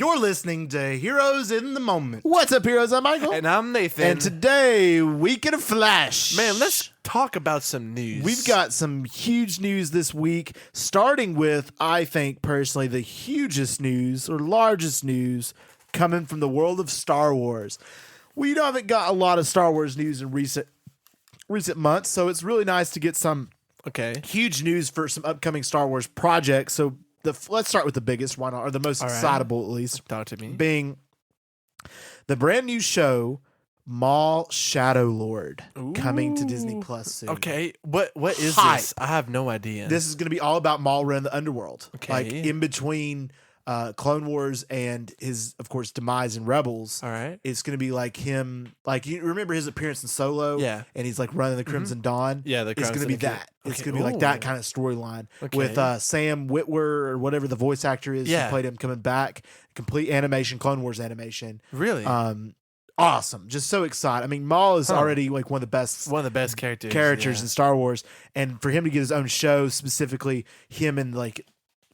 You're listening to Heroes in the Moment. What's up, heroes? I'm Michael. And I'm Nathan. And today, Week in a Flash. Man, let's talk about some news. We've got some huge news this week, starting with, I think, personally, the hugest news or largest news coming from the world of Star Wars. We haven't got a lot of Star Wars news in recent months, so it's really nice to get some huge news for some upcoming Star Wars projects. So let's start with the biggest one, or the most excitable, at least. Talk to me. Being the brand new show, Maul Shadow Lord, coming to Disney Plus soon. Okay, what is Hype. this? I have no idea. This is going to be all about Maul running the underworld. Okay. Like in between Clone Wars and his, of course, demise in Rebels. All right. It's going to be like him, like you remember his appearance in Solo? Yeah. And he's like running the Crimson Dawn. Yeah, the It's going to be Crimson that. It's Okay. going to be like that kind of storyline with Sam Witwer or whatever the voice actor is who played him coming back. Complete animation, Clone Wars animation. Really? Awesome. Just so excited. I mean, Maul is already like one of the best characters in Star Wars, and for him to get his own show, specifically him and like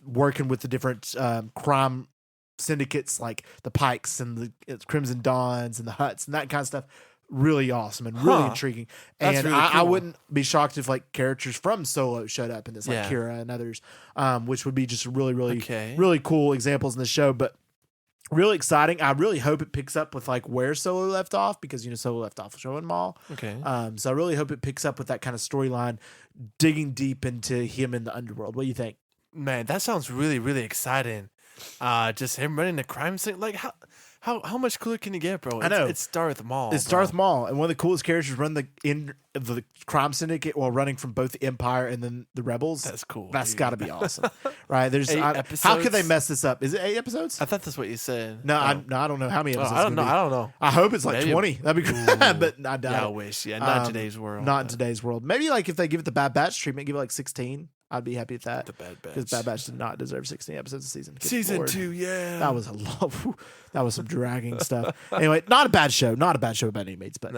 working with the different crime syndicates like the Pikes and the Crimson Dawns and the Hutts and that kind of stuff, really awesome and really intriguing. That's And really I cool. wouldn't be shocked if like characters from Solo showed up in this, like Kira and others, which would be just really cool examples in the show. But really exciting. I really hope it picks up with like where Solo left off, because Solo left off showing Maul. Okay. So I really hope it picks up with that kind of storyline, digging deep into him in the underworld. What do you think? Man, that sounds really, really exciting. Just him running the crime scene. Like how much cooler can you get, bro? I know. It's Darth Maul. It's Darth Maul, and one of the coolest characters run the crime syndicate while running from both the Empire and then the Rebels. That's cool. That's got to be awesome, right? There's 8 how episodes? could they mess this up? Is it 8 episodes? I thought that's what you said. No, I don't know how many episodes. I don't know. I hope it's like Maybe. 20. That'd be cool, but I doubt Yeah, I it. wish. Yeah, not in today's world. Not in today's world. Maybe like if they give it the Bad Batch treatment, give it like 16. I'd be happy with that. The Bad Batch. Because Bad Batch did not deserve 16 episodes a season. Good Season Lord. 2, yeah. That was a lot. That was some dragging stuff. Anyway, not a bad show. Not a bad show by any means, but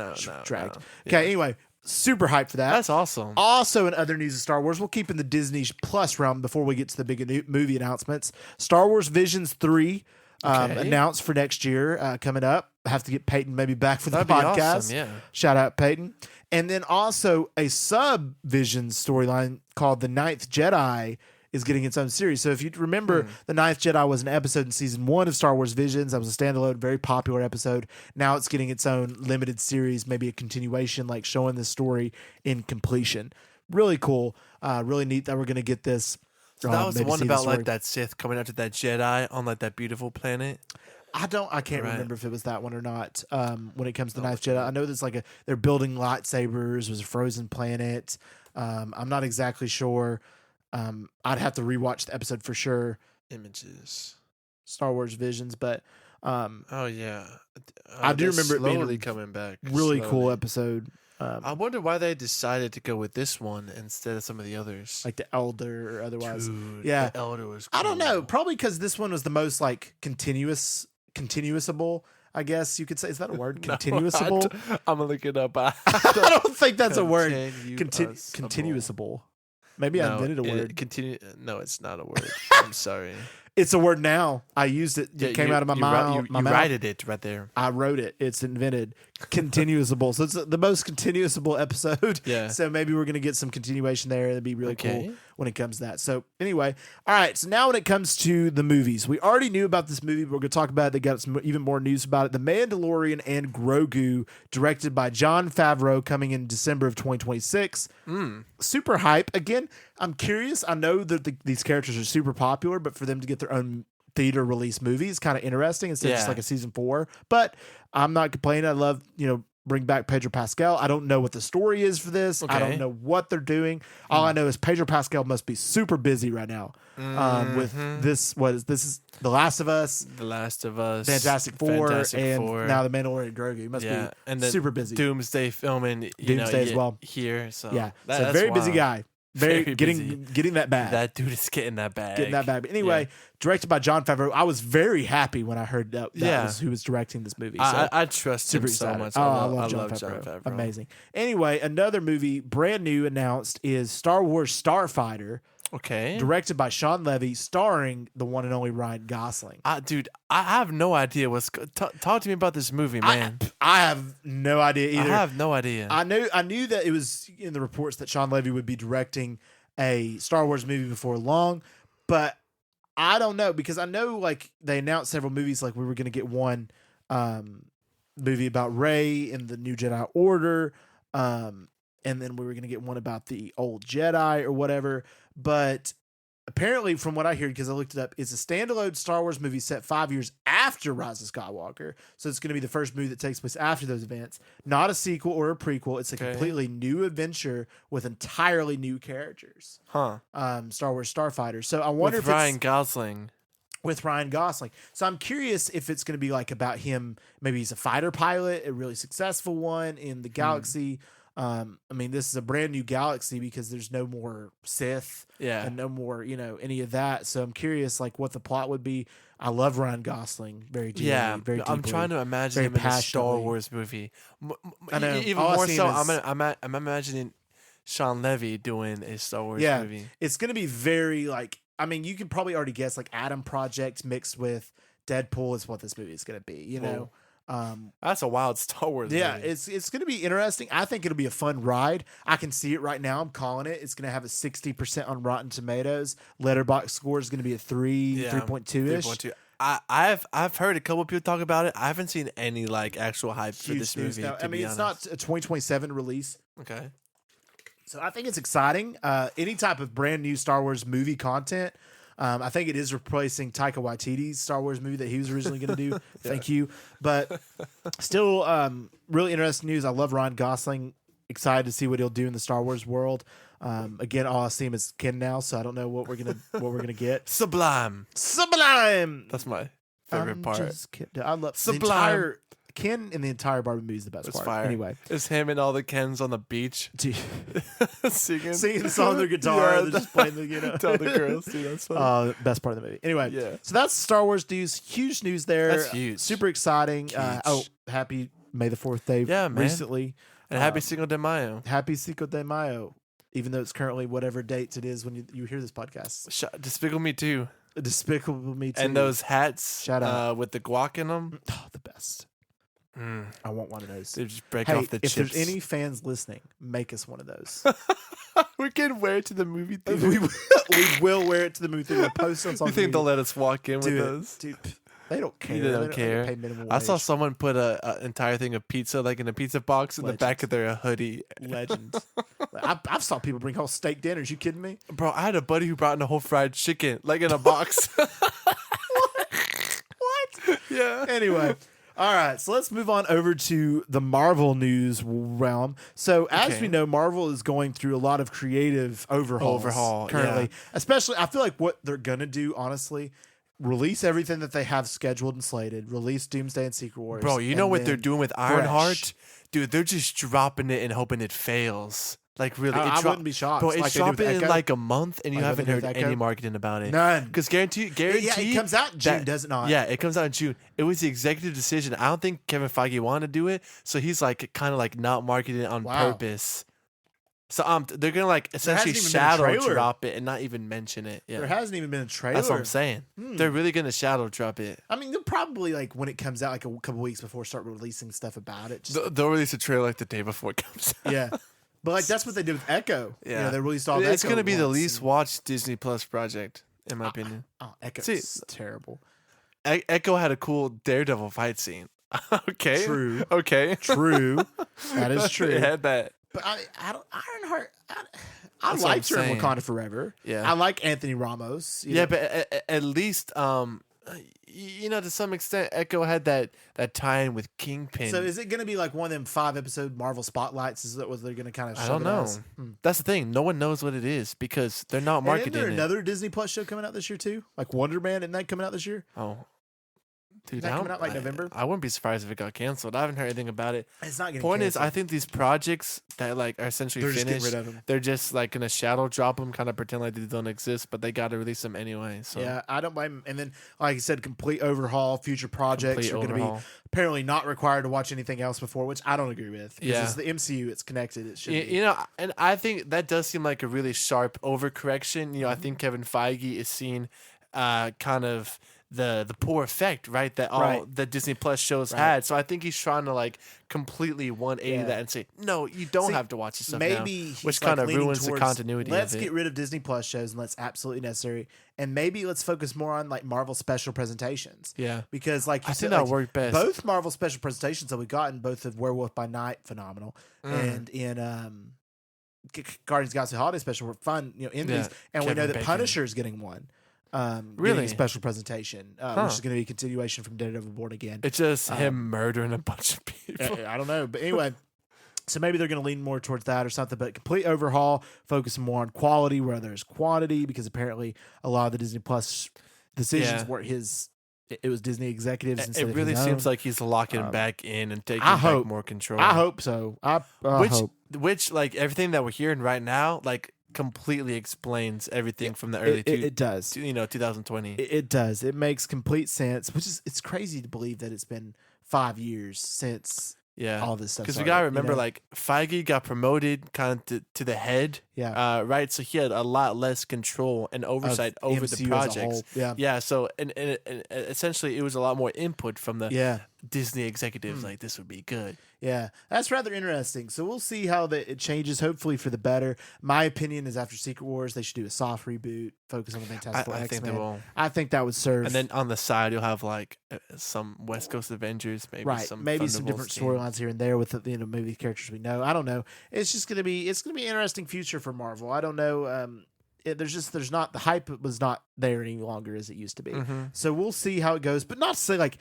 dragged. Okay, anyway, super hyped for that. That's awesome. Also, in other news of Star Wars, we'll keep in the Disney Plus realm before we get to the big movie announcements. Star Wars Visions 3 announced for next year, coming up. I have to get Peyton maybe back for the That'd be podcast. awesome, yeah. Shout out Peyton. And then also a sub-Visions storyline called The Ninth Jedi is getting its own series. So if you remember, The Ninth Jedi was an episode in season 1 of Star Wars Visions. That was a standalone, very popular episode. Now it's getting its own limited series, maybe a continuation, like showing the story in completion. Really cool. Really neat that we're going to get this. So that was the maybe one see the about story. like that Sith coming after that Jedi on like that beautiful planet. I can't remember if it was that one or not. When it comes to the Ninth Jedi, I know there's like they're building lightsabers. It was a frozen planet. I'm not exactly sure. I'd have to rewatch the episode for sure. Images. Star Wars Visions, but Oh yeah, I do remember it being slowly coming back. really slowly. cool episode. I wonder why they decided to go with this one instead of some of the others. Like the Elder or otherwise. Dude, Yeah. the Elder was cool. I don't know. Probably because this one was the most like continuousable, I guess you could say. Is that a word? Continuousable? I'm gonna look it up. I don't think that's a word. Continuous-able. Continuousable. Maybe I invented a word. No, it's not a word. I'm sorry. It's a word now. I used it. It came out of my mouth. You writed it right there. I wrote it. It's invented. Continuousable. So it's the most continuousable episode. Yeah. So maybe we're going to get some continuation there. It'd be really cool when it comes to that. So anyway, all right. So now when it comes to the movies, we already knew about this movie, but we're going to talk about it. They got some even more news about it. The Mandalorian and Grogu, directed by Jon Favreau, coming in December of 2026. Super hype. Again, I'm curious. I know that these characters are super popular, but for them to get their own theater release movie is kind of interesting instead of just like a season 4. But I'm not complaining. I love, bring back Pedro Pascal. I don't know what the story is for this. I don't know what they're doing. All I know is Pedro Pascal must be super busy right now with this. This is The Last of Us, Fantastic Four, and now The Mandalorian and Grogu. He must be and then super busy. Doomsday filming, Doomsday as well here. So yeah, that's very busy wild. guy. Very Getting that bag. That dude is getting that bag. But anyway, directed by Jon Favreau. I was very happy when I heard that was who was directing this movie. So I trust him so much. I love Jon Favreau. Amazing. Anyway, another movie brand new announced is Star Wars Starfighter. Okay. directed by Sean Levy, starring the one and only Ryan Gosling. Dude, I have no idea talk to me about this movie, man. I have no idea either. I have no idea. I knew that it was in the reports that Sean Levy would be directing a Star Wars movie before long, but I don't know, because I know like they announced several movies, like we were going to get one movie about Rey and the New Jedi Order, and then we were going to get one about the old Jedi or whatever. But apparently, from what I heard, because I looked it up, it's a standalone Star Wars movie set 5 years after Rise of Skywalker. So it's going to be the first movie that takes place after those events. Not a sequel or a prequel. It's a completely new adventure with entirely new characters. Huh. Star Wars Starfighter. So I wonder with if Ryan it's Gosling. with Ryan Gosling. So I'm curious if it's going to be like about him. Maybe he's a fighter pilot, a really successful one in the galaxy. I mean, this is a brand new galaxy because there's no more Sith, and no more, any of that. So I'm curious, like, what the plot would be. I love Ryan Gosling, very deeply, very deeply. I'm trying to imagine him in a Star Wars movie. I know. Even more so, I'm imagining Sean Levy doing a Star Wars movie. It's going to be very like. I mean, you can probably already guess, like, Adam Project mixed with Deadpool is what this movie is going to be. You know. That's a wild Star Wars movie. It's going to be interesting. I think it'll be a fun ride. I can see it right now. I'm calling it. It's going to have a 60% on Rotten Tomatoes. Letterboxd score is going to be a 3.2-ish. 3.2. I've heard a couple people talk about it. I haven't seen any like actual hype for this movie. Now, I mean, it's not a 2027 release. Okay. So I think it's exciting. Any type of brand new Star Wars movie content. I think it is replacing Taika Waititi's Star Wars movie that he was originally going to do. Thank you. But still, really interesting news. I love Ryan Gosling. Excited to see what he'll do in the Star Wars world. Again, all I see him is Ken now, so I don't know what we're gonna get. Sublime. That's my favorite part. I love Sublime. Ken in the entire Barbie movie is the best part. Fire. Anyway, it's him and all the Kens on the beach singing the song on their guitar. They're just playing tell the girls. Dude, that's fun. Best part of the movie. Anyway, so that's Star Wars news. Huge news there. That's huge. Super exciting. Happy May the 4th day. Yeah, man. Recently, and happy Cinco de Mayo. Happy Cinco de Mayo. Even though it's currently whatever dates it is when you hear this podcast. Despicable Me Too. Despicable Me Too. And those hats. Shout out. With the guac in them. Oh, the best. I want one of those. They just break off the chips. If there's any fans listening, make us one of those. We can wear it to the movie theater. We will wear it to the movie theater. We'll post on social media. You think they'll let us walk in with those? Dude, they don't care. They don't care. Pay minimum I wage. saw someone put an entire thing of pizza, like in a pizza box, in the back of their hoodie. Legend. I've saw people bring whole steak dinners. You kidding me? Bro, I had a buddy who brought in a whole fried chicken, like in a box. What? Yeah. Anyway. All right, so let's move on over to the Marvel news realm. So, as we know, Marvel is going through a lot of creative overhaul currently. Yeah. Especially, I feel like what they're going to do, honestly, release everything that they have scheduled and slated. Release Doomsday and Secret Wars. Bro, you know what they're doing with Ironheart? Dude, they're just dropping it and hoping it fails. Like, really. I wouldn't be shocked. Bro, it's dropping in like a month and you haven't heard any marketing about it. None. Because guarantee. Yeah, it comes out in June, does it not? Yeah, it comes out in June. It was the executive decision. I don't think Kevin Feige wanted to do it, so he's like kind of like not marketing it on purpose. So they're gonna like essentially shadow drop it and not even mention it. Yeah. There hasn't even been a trailer. That's what I'm saying. They're really gonna shadow drop it. I mean, they'll probably like when it comes out, like a couple weeks before, start releasing stuff about it. They'll release a trailer like the day before it comes out. Yeah. But like that's what they did with Echo. Yeah, they released all. It's going to be the least watched Disney Plus project, in my opinion. Echo's terrible. Echo had a cool Daredevil fight scene. Okay, true. Okay, true. That is true. It had that. But I don't. Ironheart. I liked her in Wakanda Forever. Yeah, I like Anthony Ramos. Yeah, but at least to some extent, Echo had that tie-in with Kingpin. So is it going to be like one of them 5-episode Marvel spotlights? Is that what they're going to kind of? I don't know. That's the thing. No one knows what it is because they're not marketing. Isn't there another Disney Plus show coming out this year too? Like Wonder Man, isn't that coming out this year? Oh, Dude, Is that coming out like November? I wouldn't be surprised if it got canceled. I haven't heard anything about it. It's not getting Point canceled. is, I think these projects that like are essentially They're just finished, getting rid of them. they're just like gonna shadow drop them, kind of pretend like they don't exist, but they got to release them anyway. So Yeah, I don't blame him. And then, like I said, complete overhaul. Future projects are going to be apparently not required to watch anything else before, which I don't agree with. Yeah, it's the MCU. It's connected. It should be. You know, and I think that does seem like a really sharp overcorrection. You know, I think Kevin Feige is seeing kind of the poor effect, right, that all the Disney Plus shows had. So I think he's trying to like completely 180 that and say, no, you don't have to watch this stuff maybe now, which kind of ruins the continuity. Let's of it. get rid of Disney Plus shows and let's absolutely necessary, and maybe let's focus more on like Marvel special presentations. Yeah, because like I think that worked best. Both Marvel special presentations that we've gotten, both of Werewolf by Night, phenomenal, and in Guardians of the Galaxy Holiday Special were fun. You know, in these, and Kevin we know that Bacon. Punisher is getting one. Really? A special presentation, which is going to be a continuation from Daredevil Born Again. It's just him murdering a bunch of people. I don't know, but anyway, so maybe they're going to lean more towards that or something. But complete overhaul, focusing more on quality where there's quantity, because apparently a lot of the Disney Plus decisions were his. It was Disney executives. It really seems like he's locking back in and taking back more control. I hope so. I hope. Which like everything that we're hearing right now, like completely explains everything from the early it does. 2020. It does. It makes complete sense, which is it's crazy to believe that it's been 5 years since all this stuff. Because we gotta remember, like Feige got promoted kind of to the head, right. So he had a lot less control and oversight over the projects. So and essentially, it was a lot more input from the Disney executives. Like, this would be good. Yeah, that's rather interesting. So we'll see how it changes, hopefully for the better. My opinion is after Secret Wars, they should do a soft reboot, focus on the Fantastic Four, I think they will. I think that would serve. And then on the side, you'll have like some West Coast Avengers, maybe some different storylines here and there with maybe characters we know. I don't know. It's just gonna be an interesting future for Marvel. I don't know. There's not the hype was not there any longer as it used to be. So we'll see how it goes. But not to say like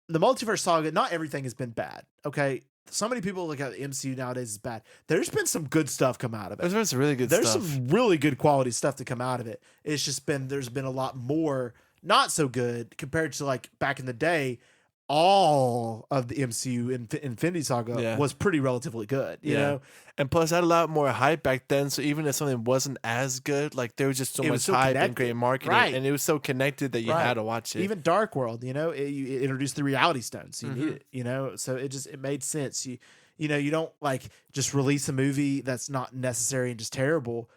the multiverse saga, not everything has been bad. Okay. So many people look at the MCU nowadays as bad. There's been some good stuff come out of it. There's been some really good stuff. There's some really good quality stuff to come out of it. It's just there's been a lot more not so good compared to like back in the day. All of the MCU Infinity Saga was pretty relatively good, you know? And plus, I had a lot more hype back then. So even if something wasn't as good, like there was just so much hype and great marketing, and it was so connected that you had to watch it. Even Dark World, it introduced the Reality Stones. So you need it, so it made sense. You don't like just release a movie that's not necessary and just terrible.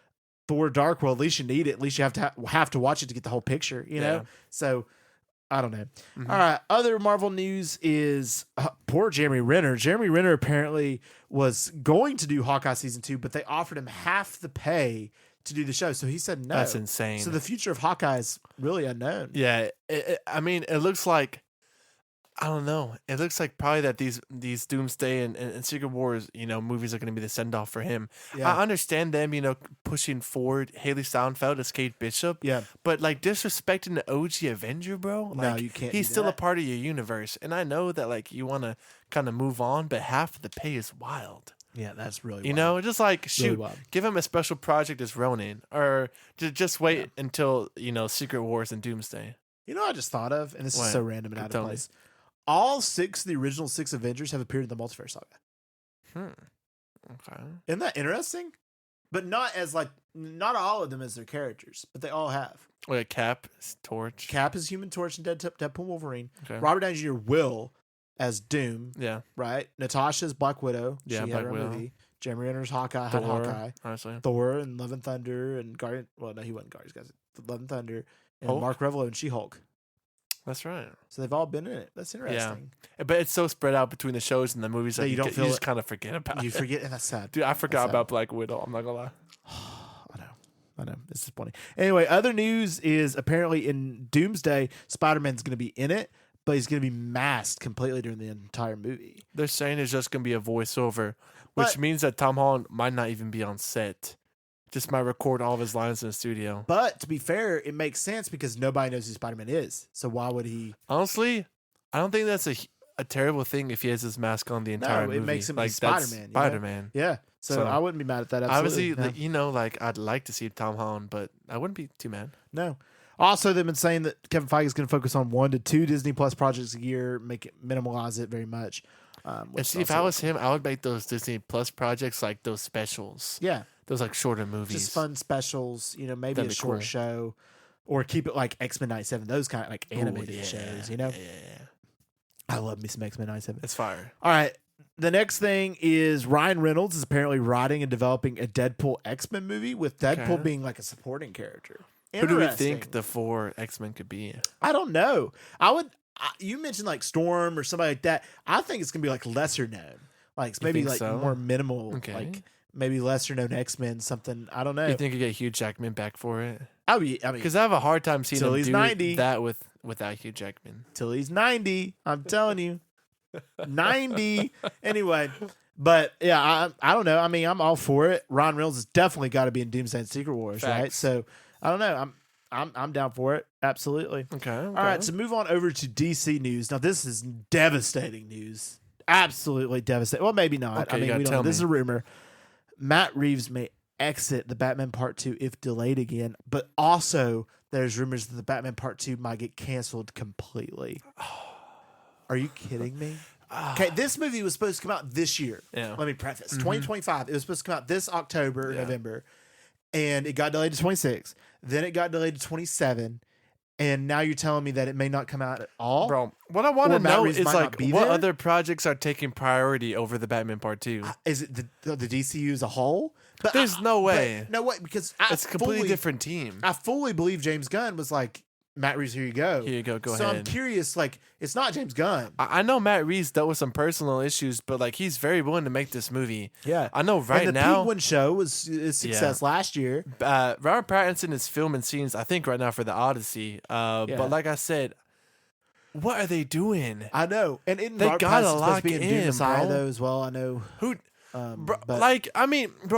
For Dark World, at least you need it. At least you have to watch it to get the whole picture, you know? So I don't know. All right. Other Marvel news is poor Jeremy Renner. Jeremy Renner apparently was going to do Hawkeye season 2, but they offered him half the pay to do the show. So he said no. That's insane. So the future of Hawkeye is really unknown. Yeah. I mean, it looks like, I don't know. It looks like probably that these Doomsday and Secret Wars, movies are going to be the send off for him. Yeah. I understand them, pushing forward Haley Steinfeld as Kate Bishop. Yeah. But like disrespecting the OG Avenger, bro. Like, no, you can't. He's still a part of your universe, and I know that like you want to kind of move on, but half of the pay is wild. Yeah, that's really wild. Just like shoot, really give him a special project as Ronin, or just wait until Secret Wars and Doomsday. I just thought of, and this is so random and out of place. All 6 of the original 6 Avengers have appeared in the multiverse saga. Okay. Isn't that interesting? But not all of them as their characters, but they all have. Like Cap, Torch. Cap is Human Torch and Deadpool Wolverine. Okay. Robert Downey Jr. Will as Doom. Yeah. Right? Natasha's Black Widow. Yeah, she Black had her Widow. movie. Jeremy Renner's Hawkeye. Thor, had Hawkeye. Honestly. Thor and Love and Thunder and Guardian. Well, no, he wasn't Guardians, guys. Love and Thunder. And Hulk? Mark Ruffalo and She-Hulk. That's right. So they've all been in it. That's interesting. Yeah. But it's so spread out between the shows and the movies that you just kind of forget about it. You forget, and that's sad. Dude, I forgot about Black Widow. I'm not going to lie. I know. It's disappointing. Anyway, other news is apparently in Doomsday, Spider-Man's going to be in it, but he's going to be masked completely during the entire movie. They're saying it's just going to be a voiceover, which means that Tom Holland might not even be on set. Just might record all of his lines in the studio. But to be fair, it makes sense because nobody knows who Spider-Man is. So why would he? Honestly, I don't think that's a terrible thing if he has his mask on the entire movie. It makes him like Spider-Man. Spider-Man. Yeah. So I wouldn't be mad at that. Absolutely. Obviously, I'd like to see Tom Holland, but I wouldn't be too mad. No. Also, they've been saying that Kevin Feige is going to focus on 1 to 2 Disney Plus projects a year, minimalize it very much. And see, if I was him, I would make those Disney Plus projects like those specials. Yeah. Those like shorter movies. Just fun specials, maybe That'd a short show. Or keep it like X-Men 97, those kind of like animated shows, Yeah. I love me some X-Men 97. It's fire. All right. The next thing is Ryan Reynolds is apparently writing and developing a Deadpool X-Men movie with Deadpool being like a supporting character. Who do we think the 4 X-Men could be? I don't know. You mentioned like Storm or somebody like that. I think it's going to be like lesser known. Like maybe like more minimal. Okay. Like maybe lesser known X-Men, something. I don't know. You think you get Hugh Jackman back for it? I mean, because I have a hard time seeing him do 90. that without Hugh Jackman. Till he's 90. I'm telling you. 90. Anyway, but yeah, I don't know. I mean, I'm all for it. Ron Reynolds has definitely got to be in Doomsday and Secret Wars, right? So I don't know. I'm down for it. Absolutely. Okay. All right. So move on over to DC news. Now this is devastating news. Absolutely devastating. Well, maybe not. Okay, I mean, we don't know. This is a rumor. Matt Reeves may exit the Batman Part 2 if delayed again, but also there's rumors that the Batman Part 2 might get canceled completely. Are you kidding me? Okay, this movie was supposed to come out this year. Yeah. Let me preface. 2025. It was supposed to come out this October or November, and it got delayed to 26. Then it got delayed to 27, and now you're telling me that it may not come out at all? Bro, what I want to know is like what there? other projects are taking priority over the Batman Part 2? Is it the DCU as a whole? But there's no way. No way, because it's a completely different team. I fully believe James Gunn was like, Matt Reeves, here you go. Here you go. Go ahead. So I'm curious, like, it's not James Gunn. I know Matt Reeves dealt with some personal issues, but like he's very willing to make this movie. Yeah. I know right and the now. Penguin show was a success last year. Robert Pattinson is filming scenes, I think, right now for the Odyssey. But like I said, what are they doing? I know. And they gotta lock in, bro. Though, as well. I know. Who? Bro,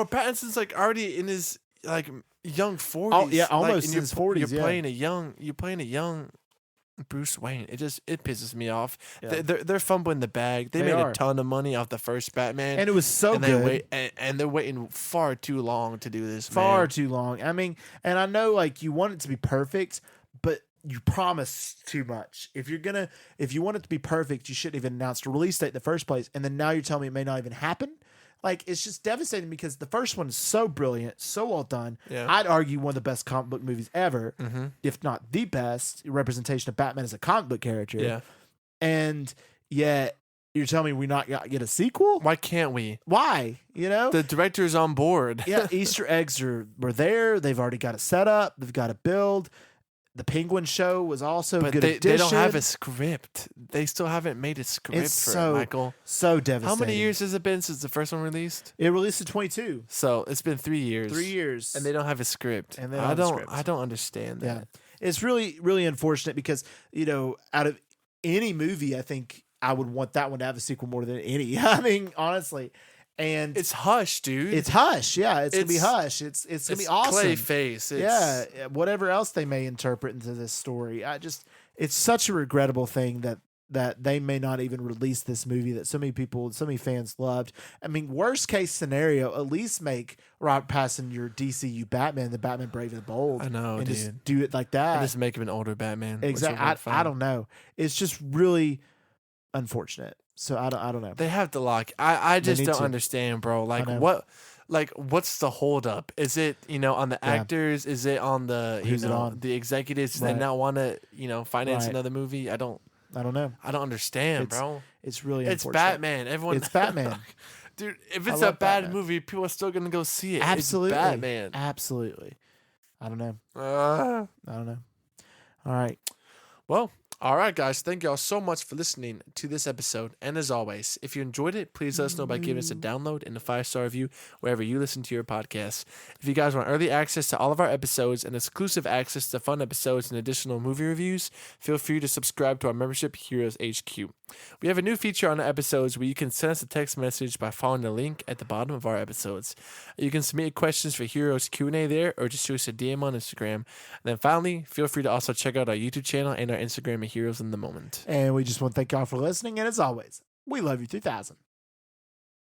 Pattinson's like already in his like young 40s. Oh yeah, almost like, in his 40s. You're playing a young Bruce Wayne. It pisses me off. Yeah. They're fumbling the bag. They made a ton of money off the first Batman, and it was so good. And they're waiting far too long to do this. Far too long. I mean, and I know like you want it to be perfect, but you promise too much. If you want it to be perfect, you shouldn't even announce the release date in the first place. And then now you're telling me it may not even happen. Like, it's just devastating because the first one is so brilliant, so well done. Yeah. I'd argue one of the best comic book movies ever, if not the best representation of Batman as a comic book character. Yeah. And yet, you're telling me we not get a sequel? Why can't we? Why? The director's on board. Yeah, Easter eggs were there. They've already got it set up. They've got it built. The Penguin show was also a good addition. They don't have a script. They still haven't made a script it, Michael. So devastating. How many years has it been since the first one released? It released in 22. So it's been 3 years. 3 years. And they don't have a script. And I don't understand that. Yeah. It's really, really unfortunate because, out of any movie, I think I would want that one to have a sequel more than any. I mean, honestly. And it's Hush, dude. It's Hush. Yeah, it's gonna be Hush. It's gonna be awesome. Clayface. Yeah, whatever else they may interpret into this story. It's such a regrettable thing that they may not even release this movie that so many fans loved. I mean, worst case scenario, at least make Robert Pattinson your DCU Batman, the Batman Brave and the Bold. I know, and dude. Just do it like that. And just make him an older Batman. Exactly. I don't know. It's just really unfortunate. So I don't know. They have to lock. I just don't understand, bro. Like what? Like what's the holdup? Is it on the actors? Is it on the the executives? Do they not want to finance another movie? I don't know. I don't understand, bro. It's really it's Batman. It's Batman, dude. If it's a bad movie, people are still gonna go see it. Absolutely, it's Batman. Absolutely. I don't know. I don't know. All right. Well. All right, guys. Thank y'all so much for listening to this episode. And as always, if you enjoyed it, please let us know by giving us a download and a 5-star review wherever you listen to your podcasts. If you guys want early access to all of our episodes and exclusive access to fun episodes and additional movie reviews, feel free to subscribe to our membership, Heroes HQ. We have a new feature on the episodes where you can send us a text message by following the link at the bottom of our episodes. You can submit questions for Heroes Q&A there or just shoot us a DM on Instagram. And then finally, feel free to also check out our YouTube channel and our Instagram at Heroes in the Moment. And we just want to thank y'all for listening. And as always, we love you 3000.